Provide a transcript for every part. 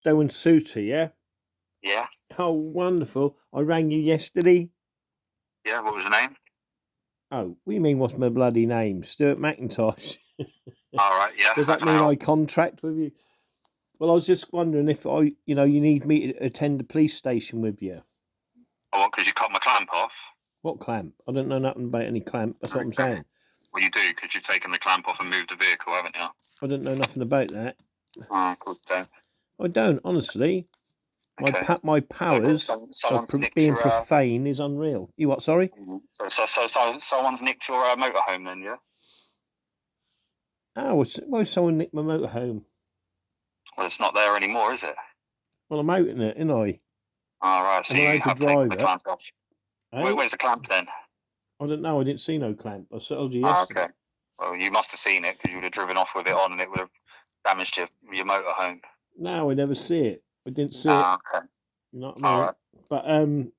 Stowe and Suter, yeah? Yeah. Oh, wonderful. I rang you yesterday. Yeah, what was your name? Oh, what do you mean, what's my bloody name? Stuart McIntosh. All right, yeah. Does How that can I mean I help? contract with you? Well, I was just wondering if you need me to attend the police station with you. Oh, what, because you cut my clamp off? What clamp? I don't know nothing about any clamp. That's what I'm saying. Well, you do, because you've taken the clamp off and moved the vehicle, haven't you? I don't know nothing about that. Oh, good, don't. I don't, honestly. Okay. My powers of being profane is unreal. You what, sorry? So someone's nicked your motorhome then, yeah? Oh, why someone nicked my motorhome? Well, it's not there anymore, is it? Well, I'm out in it, ain't I? All right, so you have taken the clamp off. Hey? Where's the clamp then? I don't know. I didn't see no clamp. I told you yesterday. Okay. Well, you must have seen it because you would have driven off with it on and it would have damaged your motorhome. No, I never see it. I didn't see it. Okay. You know what I mean?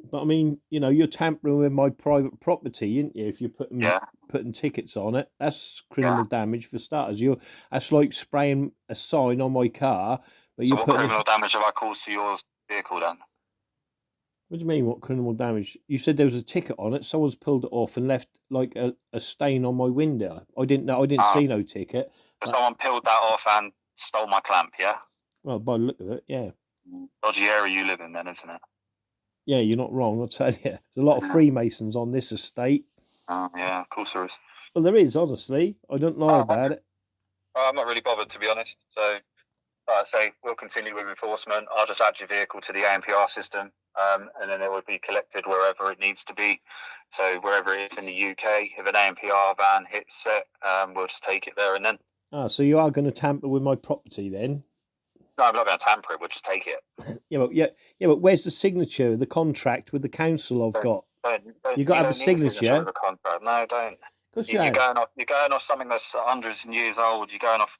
But I mean, you're tampering with my private property, aren't you? If you're putting tickets on it, that's criminal damage for starters. That's like spraying a sign on my car. But so what criminal damage have I caused to your vehicle then? What do you mean? What criminal damage? You said there was a ticket on it. Someone's pulled it off and left like a stain on my window. I didn't know. I didn't see no ticket. So someone peeled that off and stole my clamp, yeah? Well, by the look of it, yeah. Dodgy area you live in then, isn't it? Yeah, you're not wrong. I'll tell you. There's a lot of Freemasons on this estate. Oh, yeah, of course there is. Well, there is, honestly. I don't lie about it. I'm not really bothered, to be honest. So, like I say, we'll continue with enforcement. I'll just add your vehicle to the ANPR system, and then it will be collected wherever it needs to be. So, wherever it is in the UK, if an ANPR van hits it, we'll just take it there and then. Ah, so you are going to tamper with my property then? No, I'm not going to tamper it. We'll just take it. But where's the signature, the contract with the council I've got? You got to have a signature. No, don't. You're going off something that's hundreds of years old. You're going off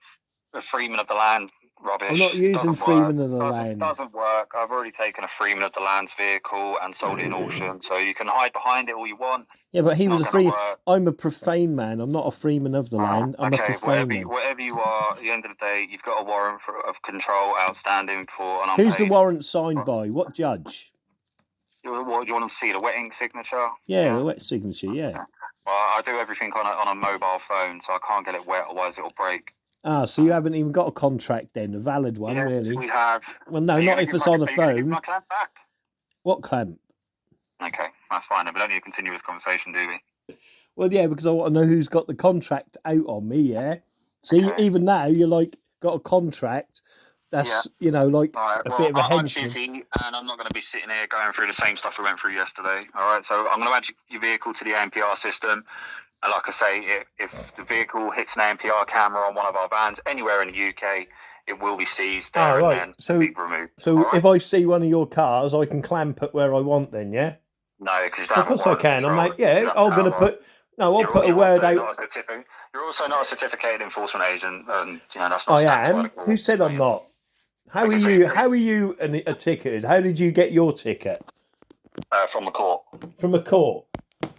the Freeman of the Land rubbish. I'm not using Freeman of the Land. It doesn't work. I've already taken a Freeman of the Land's vehicle and sold it in auction, so you can hide behind it all you want. Yeah, but he was a Freeman. I'm a profane man. I'm not a Freeman of the Land. I'm a profane man. Whatever you are, at the end of the day, you've got a warrant of control outstanding for an unpaid. Who's the warrant signed by? What judge? What, do you want to see the wetting signature? Yeah, the wet signature, yeah. Okay. Well, I do everything on a mobile phone, so I can't get it wet, otherwise it'll break. Ah, so you haven't even got a contract then, a valid one, yes, really? Yes, we have. Well, no, not if it's on a phone. Give my clamp back? What clamp? Okay, that's fine. We'll only continue this conversation, do we? Well, yeah, because I want to know who's got the contract out on me, yeah? See, even now, you're like, got a contract. That's, like a bit of a henchman. I'm busy, and I'm not going to be sitting here going through the same stuff we went through yesterday. All right, so I'm going to add your vehicle to the ANPR system. And like I say, if the vehicle hits an ANPR camera on one of our vans anywhere in the UK, it will be seized there and then be removed. So if I see one of your cars, I can clamp it where I want then, yeah? No, because you don't. Of course I can. I'm like, I'm going to put... No, I'll put a word out. You're also not a certificated enforcement agent, and that's not. I am. Who said I'm not? How are you a ticketed? How did you get your ticket? From the court. From a court?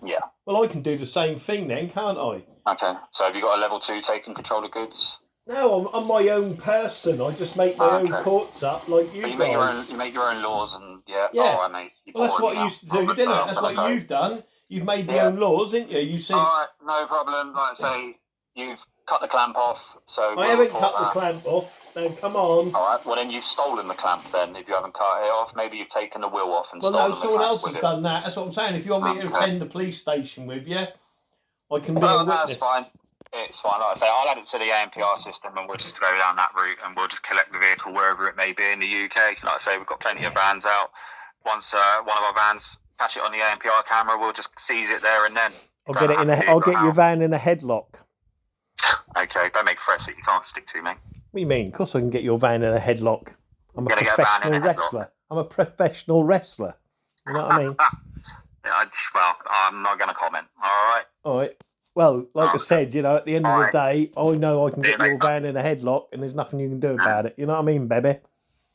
Yeah. Well, I can do the same thing then, can't I? Okay. So have you got a level 2 taking control of goods? No, I'm my own person. I just make my own courts up like you guys. You make your own laws and yeah. Oh, mate. Well, that's what you used to do, didn't it? That's what you've done. You've made your own laws, didn't you? You said. All right, no problem. Like I say, you've cut the clamp off. So I haven't cut the clamp off. No, come on. All right. Well, then you've stolen the clamp. Then, if you haven't cut it off, maybe you've taken the wheel off and stolen the clamp. Well, no, someone else has done that. That's what I'm saying. If you want me to attend the police station with you, I can be a witness. That's fine. It's fine. Like I say, I'll add it to the ANPR system, and we'll just go down that route, and we'll just collect the vehicle wherever it may be in the UK. Like I say, we've got plenty of vans out. Once one of our vans catch it on the ANPR camera, we'll just seize it there and then. I'll get your van in a headlock. Okay, don't make threats that you can't stick to, mate. What do you mean? Of course I can get your van in a headlock. I'm a professional wrestler. I'm a professional wrestler. You know what I mean? Well, I'm not going to comment. All right. Well, like I said, at the end of the day, I know I can get your van in a headlock and there's nothing you can do about it. You know what I mean, baby?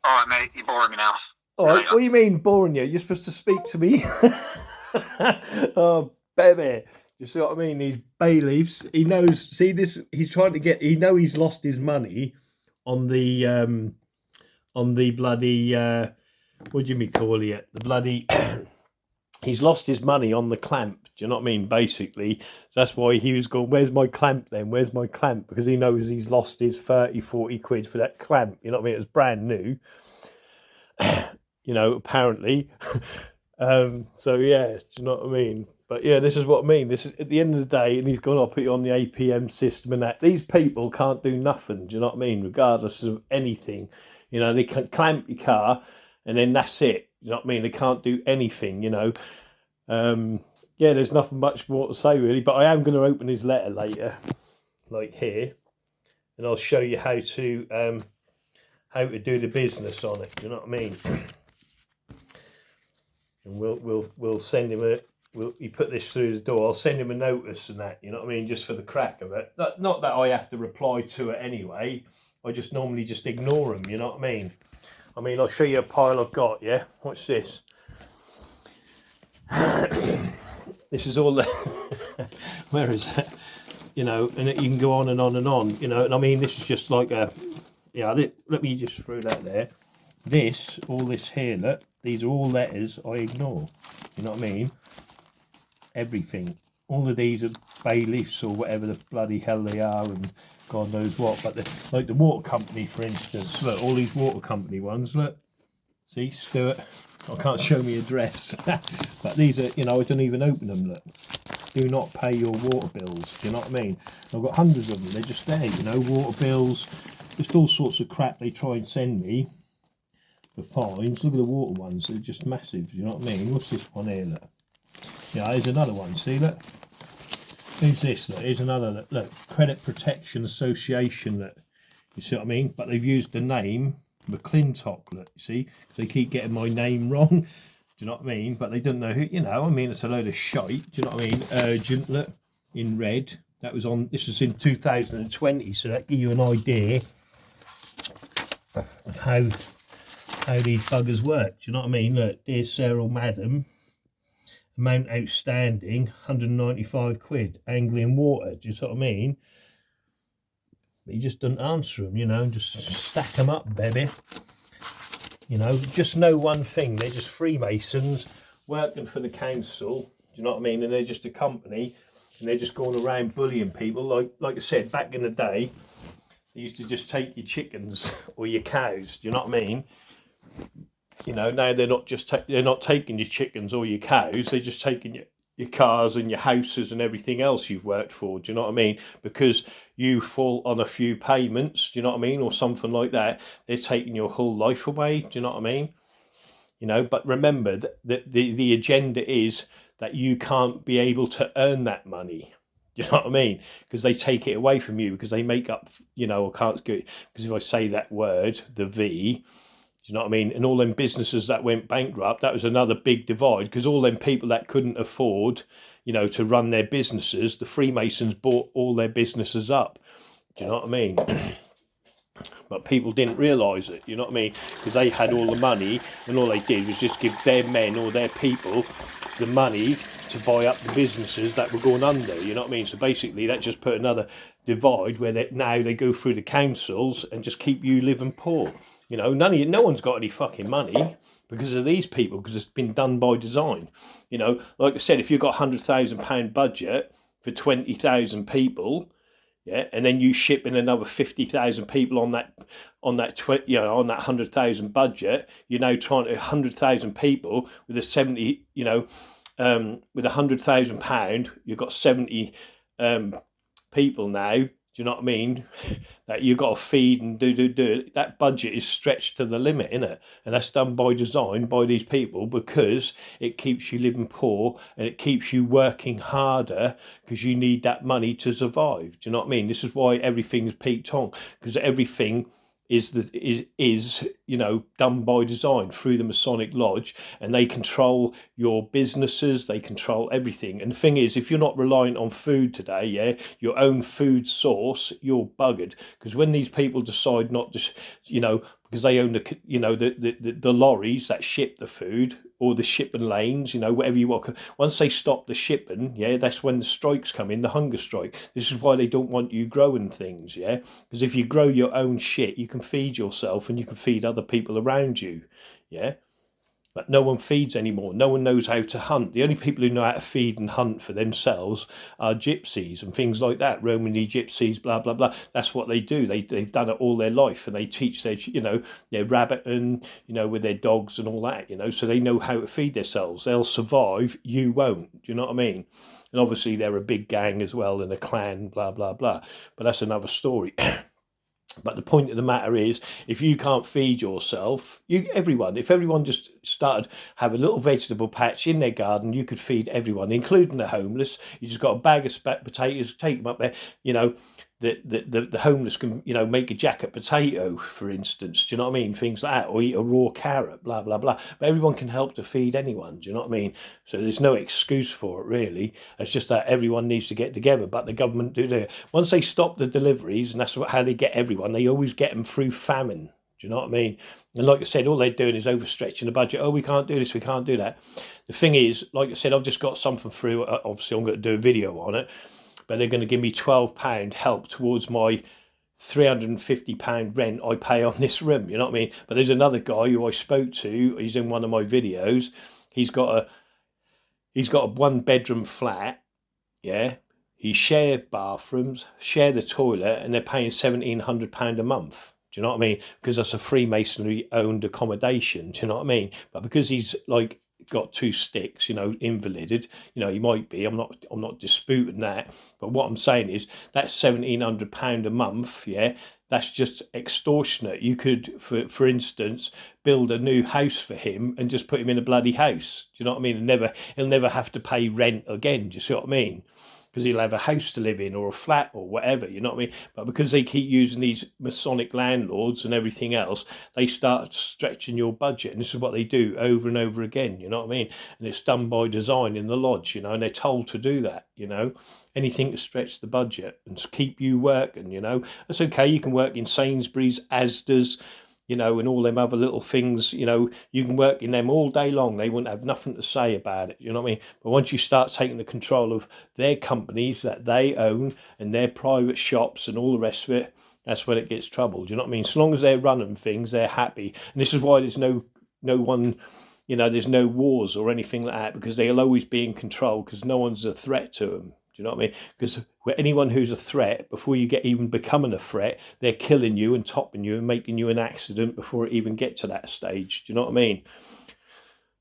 All right, mate. You're boring me now. All right. What do you mean boring you? You're supposed to speak to me. Oh, baby. You see what I mean? These bailiffs, he knows, see this, he's trying to get, he's lost his money on the on the bloody what do you call it? The bloody he's lost his money on the clamp. Do you know what I mean? Basically, so that's why he was going, where's my clamp then? Where's my clamp? Because he knows he's lost his 30-40 quid for that clamp. You know what I mean? It was brand new. You know, apparently. So yeah, do you know what I mean? But yeah, this is what I mean. This is at the end of the day, and he's gone, I'll put you on the APM system and that. These people can't do nothing, do you know what I mean? Regardless of anything. You know, they can clamp your car and then that's it. You know what I mean? They can't do anything, you know. Yeah, there's nothing much more to say really, but I am going to open his letter later, like here, and I'll show you how to do the business on it. Do you know what I mean? And we'll send him he put this through the door. I'll send him a notice and that. You know what I mean? Just for the crack of it. Not that I have to reply to it anyway. I just normally just ignore them. You know what I mean? I mean, I'll show you a pile I've got. Yeah, watch this. This is all the where is it? You know, and you can go on and on and on, you know, and I mean this is just like a let me just throw that there. All this here, look, these are all letters I ignore. You know what I mean? Everything. All of these are bailiffs or whatever the bloody hell they are and God knows what. But like the water company, for instance, look, all these water company ones, look. See, Stuart, I can't show me address. But these are, you know, I don't even open them, look. Do not pay your water bills, do you know what I mean? I've got hundreds of them, they're just there, you know, water bills, just all sorts of crap they try and send me for fines. Look at the water ones, they're just massive, you know what I mean? What's this one here, look? Yeah, here's another one, see, look? Who's this, look? Here's another, look, Credit Protection Association, look. You see what I mean? But they've used the name McClintock, look, you see? Because they keep getting my name wrong. Do you know what I mean? But they don't know who, you know, I mean, it's a load of shite. Do you know what I mean? Urgent, look, in red. That was on, this was in 2020, so that gives you an idea of how these buggers work. Do you know what I mean? Look, dear Sir or Madam, amount outstanding, 195 quid, angling water. Do you see what I mean? But you just don't answer them, you know, and just stack them up, baby. You know, just know one thing, they're just Freemasons working for the council, do you know what I mean? And they're just a company and they're just going around bullying people. Like I said, back in the day, they used to just take your chickens or your cows, do you know what I mean? You know, now they're not just they're not taking your chickens or your cows, they're just taking your cars and your houses and everything else you've worked for, do you know what I mean? Because you fall on a few payments, do you know what I mean? Or something like that, they're taking your whole life away, do you know what I mean? You know, but remember that the agenda is that you can't be able to earn that money. Do you know what I mean? Because they take it away from you because they make up, you know, I can't go, because if I say that word, the V, you know what I mean? And all them businesses that went bankrupt, that was another big divide because all them people that couldn't afford, you know, to run their businesses, the Freemasons bought all their businesses up. Do you know what I mean? But people didn't realise it, you know what I mean? Because they had all the money and all they did was just give their men or their people the money to buy up the businesses that were going under, you know what I mean? So basically that just put another divide where now they go through the councils and just keep you living poor. You know, no one's got any fucking money because of these people, because it's been done by design. You know, like I said, if you've got £100,000 budget for 20,000 people, yeah, and then you ship in another 50,000 people on that on that 100,000 budget, you're now trying to 100,000 people with a 70, you know, with £100,000, you've got 70 people now. Do you know what I mean? That you've got to feed and do. That budget is stretched to the limit, innit? And that's done by design by these people because it keeps you living poor and it keeps you working harder because you need that money to survive. Do you know what I mean? This is why everything's peaked on, because everything is you know, done by design through the Masonic Lodge, and they control your businesses, they control everything. And the thing is, if you're not reliant on food today, yeah, your own food source, you're buggered. Because when these people decide not to, you know, because they own the lorries that ship the food, or the shipping lanes, whatever you want. Once they stop the shipping, that's when the strikes come in, the hunger strike. This is why they don't want you growing things, because if you grow your own shit, you can feed yourself and you can feed other people around you, But no one feeds anymore. No one knows how to hunt. The only people who know how to feed and hunt for themselves are gypsies and things like that. Romany gypsies, blah, blah, blah. That's what they do. They've done it all their life, and they teach their rabbit and, with their dogs and all that, so they know how to feed themselves. They'll survive. You won't. Do you know what I mean? And obviously they're a big gang as well, and a clan, blah, blah, blah. But that's another story. But the point of the matter is, if you can't feed yourself, if everyone just started have a little vegetable patch in their garden, you could feed everyone, including the homeless. You just got a bag of potatoes, take them up there. The homeless can, make a jacket potato, for instance. Do you know what I mean? Things like that, or eat a raw carrot, blah, blah, blah. But everyone can help to feed anyone. Do you know what I mean? So there's no excuse for it, really. It's just that everyone needs to get together. But the government do that. Once they stop the deliveries, and that's how they get everyone, they always get them through famine. Do you know what I mean? And like I said, all they're doing is overstretching the budget. Oh, we can't do this, we can't do that. The thing is, like I said, I've just got something through. Obviously, I'm going to do a video on it. But they're going to give me £12 help towards my £350 rent I pay on this room. You know what I mean? But there's another guy who I spoke to. He's in one of my videos. He's got a 1-bedroom flat. Yeah. He shared bathrooms, share the toilet, and they're paying £1,700 a month. Do you know what I mean? Because that's a Freemasonry owned accommodation. Do you know what I mean? But because he's got 2 sticks, invalided, he might be. I'm not disputing that. But what I'm saying is that's £1,700 a month. That's just extortionate. You could, for instance, build a new house for him and just put him in a bloody house. Do you know what I mean? And he'll never have to pay rent again. Do you see what I mean? Because he'll have a house to live in, or a flat, or whatever, you know what I mean? But because they keep using these Masonic landlords and everything else, they start stretching your budget. And this is what they do over and over again, you know what I mean? And it's done by design in the lodge, and they're told to do that, anything to stretch the budget and to keep you working, That's okay, you can work in Sainsbury's, Asda's, and all them other little things, you can work in them all day long. They wouldn't have nothing to say about it, you know what I mean? But once you start taking the control of their companies that they own and their private shops and all the rest of it, that's when it gets trouble, do you know what I mean? So long as they're running things, they're happy. And this is why there's no one, there's no wars or anything like that, because they'll always be in control, because no one's a threat to them. Do you know what I mean? Because anyone who's a threat, before you get even becoming a threat, they're killing you and topping you and making you an accident before it even get to that stage. Do you know what I mean?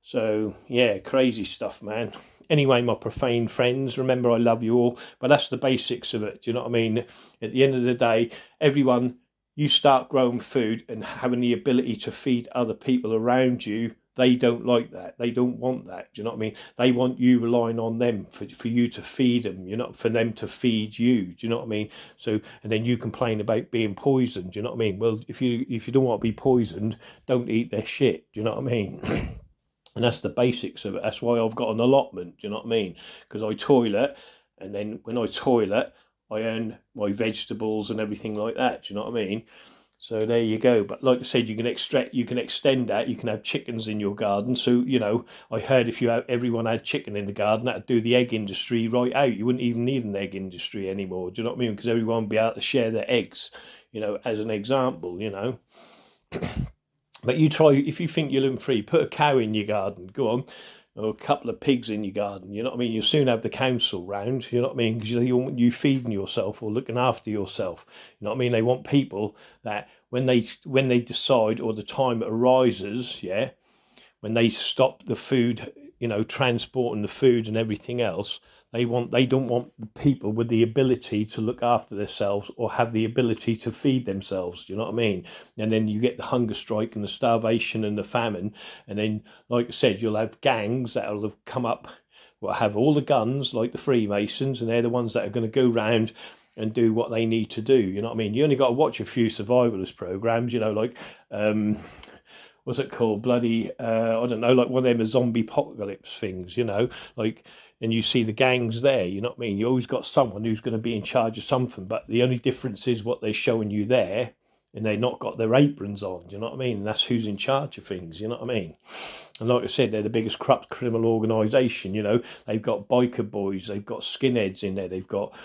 So, yeah, crazy stuff, man. Anyway, my profane friends, remember I love you all. But that's the basics of it. Do you know what I mean? At the end of the day, everyone, you start growing food and having the ability to feed other people around you. They don't like that. They don't want that. Do you know what I mean? They want you relying on them for you to feed them, for them to feed you. Do you know what I mean? So, and then you complain about being poisoned. Do you know what I mean? Well, if you don't want to be poisoned, don't eat their shit. Do you know what I mean? And that's the basics of it. That's why I've got an allotment. Do you know what I mean? Because I toilet, and then when I toilet, I earn my vegetables and everything like that. Do you know what I mean? So there you go. But like I said, you can extend that. You can have chickens in your garden. So, I heard if everyone had chicken in the garden, that'd do the egg industry right out. You wouldn't even need an egg industry anymore. Do you know what I mean? Because everyone would be able to share their eggs, as an example, But you try, if you think you're living free, put a cow in your garden. Go on. Or a couple of pigs in your garden, you know what I mean? You'll soon have the council round, you know what I mean? Because they want you feeding yourself or looking after yourself, you know what I mean? They want people that when they decide, or the time arises, when they stop the food, transporting the food and everything else, they don't want people with the ability to look after themselves or have the ability to feed themselves. Do you know what I mean? And then you get the hunger strike and the starvation and the famine. And then, like I said, you'll have gangs that'll have come up, will have all the guns like the Freemasons, and they're the ones that are going to go round and do what they need to do. You know what I mean? You only got to watch a few survivalist programs, like what's it called? Bloody, I don't know, like one of them zombie apocalypse things, and you see the gangs there, you know what I mean? You always got someone who's going to be in charge of something, but the only difference is what they're showing you there and they've not got their aprons on, do you know what I mean? And that's who's in charge of things, you know what I mean? And like I said, they're the biggest corrupt criminal organisation, you know. They've got biker boys, they've got skinheads in there, they've got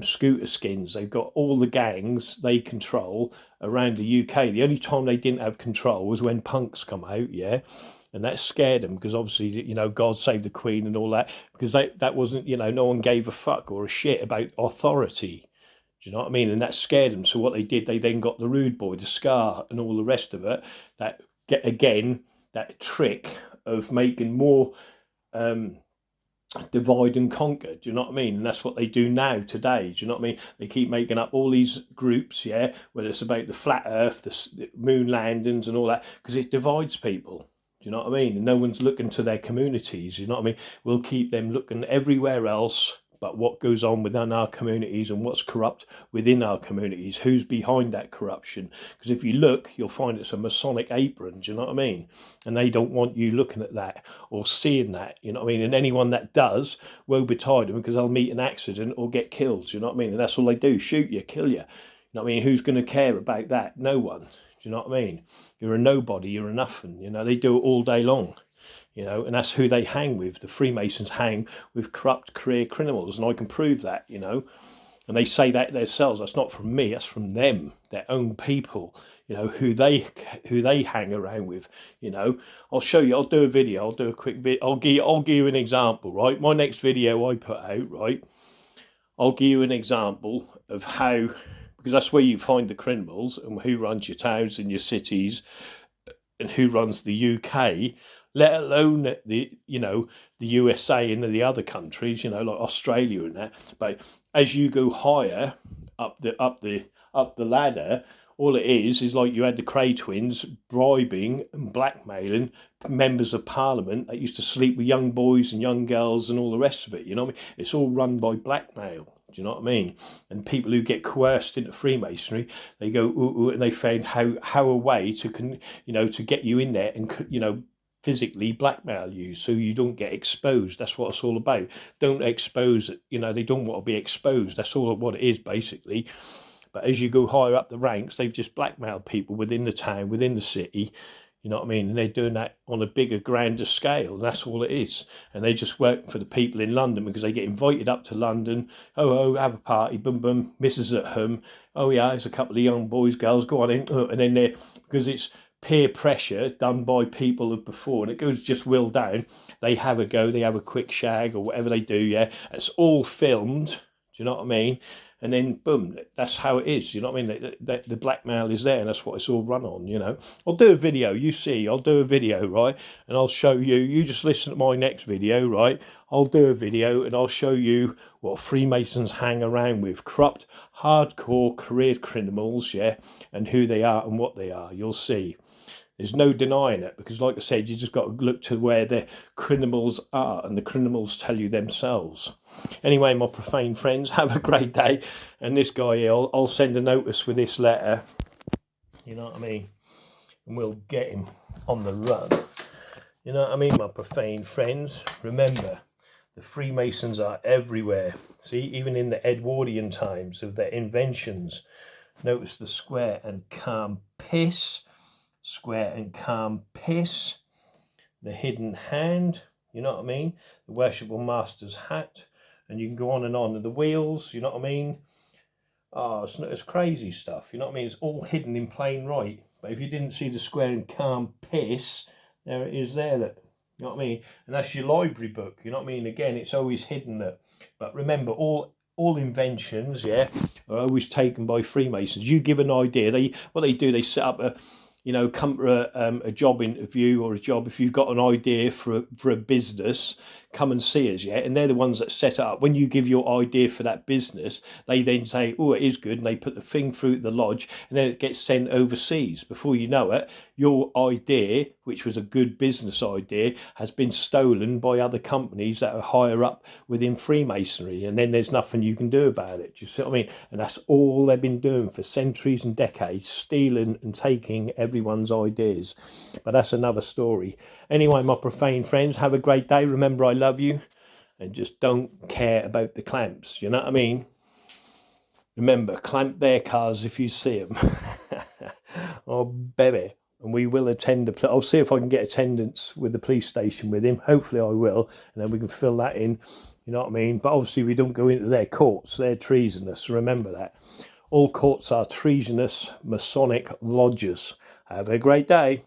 scooter skins, they've got all the gangs they control around the UK. The only time they didn't have control was when punks come out, yeah. And that scared them because obviously, you know, God save the Queen and all that, because that wasn't, you know, no one gave a fuck or a shit about authority. Do you know what I mean? And that scared them. So what they did, they then got the Rude Boy, the Scar, and all the rest of it. That get again that trick of making more divide and conquer. Do you know what I mean? And that's what they do now today. Do you know what I mean? They keep making up all these groups, yeah, whether it's about the flat Earth, the moon landings, and all that, because it divides people. Do you know what I mean? And no one's looking to their communities. You know what I mean? We'll keep them looking everywhere else but what goes on within our communities and what's corrupt within our communities, who's behind that corruption. Because if you look, you'll find it's a Masonic apron, do you know what I mean? And they don't want you looking at that or seeing that, you know what I mean? And anyone that does, woe betide them, because they'll meet an accident or get killed, do you know what I mean? And that's all they do, shoot you, kill you. You know what I mean? Who's going to care about that? No one. Do you know what I mean? You're a nobody, you're a nothing, you know, they do it all day long. You know, and that's who they hang with. The Freemasons hang with corrupt career criminals, and I can prove that, you know. And they say that themselves. That's not from me. That's from them, their own people. You know, who they hang around with. You know, I'll show you. I'll do a video. I'll do a quick video. I'll give you an example. Right, my next video I put out. Right, I'll give you an example of how, because that's where you find the criminals and who runs your towns and your cities, and who runs the UK. Let alone the USA and the other countries, you know, like Australia and that. But as you go higher up the ladder, all it is like you had the Cray twins bribing and blackmailing members of Parliament that used to sleep with young boys and young girls and all the rest of it. You know what I mean? It's all run by blackmail. Do you know what I mean? And people who get coerced into Freemasonry, they go ooh, and they find how a way to to get you in there and physically blackmail you so you don't get exposed. That's what it's all about. Don't expose it. You know, they don't want to be exposed. That's all what it is basically. But as you go higher up the ranks, they've just blackmailed people within the town, within the city. You know what I mean? And they're doing that on a bigger, grander scale. And that's all it is. And they just work for the people in London because they get invited up to London. Oh, have a party, boom, boom, missus at home. Oh, yeah, there's a couple of young boys, girls, go on in. And then because it's peer pressure done by people of before, and it goes just will down, they have a go, they have a quick shag or whatever they do, yeah. It's all filmed, do you know what I mean? And then boom, that's how it is, you know what I mean? The blackmail is there, and that's what it's all run on, you know. I'll do a video, you see, I'll do a video, right? And I'll show you just listen to my next video, right? I'll do a video and I'll show you what Freemasons hang around with, corrupt, hardcore career criminals, yeah, and who they are and what they are. You'll see. There's no denying it, because like I said, you just got to look to where the criminals are, and the criminals tell you themselves. Anyway, my profane friends, have a great day. And this guy here, I'll send a notice with this letter, you know what I mean, and we'll get him on the run. You know what I mean, my profane friends? Remember, the Freemasons are everywhere. See, even in the Edwardian times of their inventions. Notice the square and calm piss. Square and calm piss, the hidden hand, you know what I mean, the worshipful master's hat, and you can go on and on, and the wheels, you know what I mean. Oh, it's crazy stuff, you know what I mean. It's all hidden in plain right. But if you didn't see the square and calm piss, there it is there, look, you know what I mean. And that's your library book, you know what I mean. Again, it's always hidden, look. But remember, all inventions, yeah, are always taken by Freemasons. You give an idea, they set up come to a job interview or a job. If you've got an idea for a business, come and see us, yeah? And they're the ones that set it up. When you give your idea for that business, they then say, oh, it is good, and they put the thing through the lodge, and then it gets sent overseas. Before you know it, your idea, which was a good business idea, has been stolen by other companies that are higher up within Freemasonry, and then there's nothing you can do about it. Do you see what I mean? And that's all they've been doing for centuries and decades, stealing and taking everyone's ideas. But that's another story. Anyway, my profane friends, have a great day. Remember, I love you, and just don't care about the clamps. You know what I mean? Remember, clamp their cars if you see them. Oh, baby. And we will attend I'll see if I can get attendance with the police station with him. Hopefully I will. And then we can fill that in. You know what I mean? But obviously we don't go into their courts. They're treasonous. Remember that. All courts are treasonous Masonic lodges. Have a great day.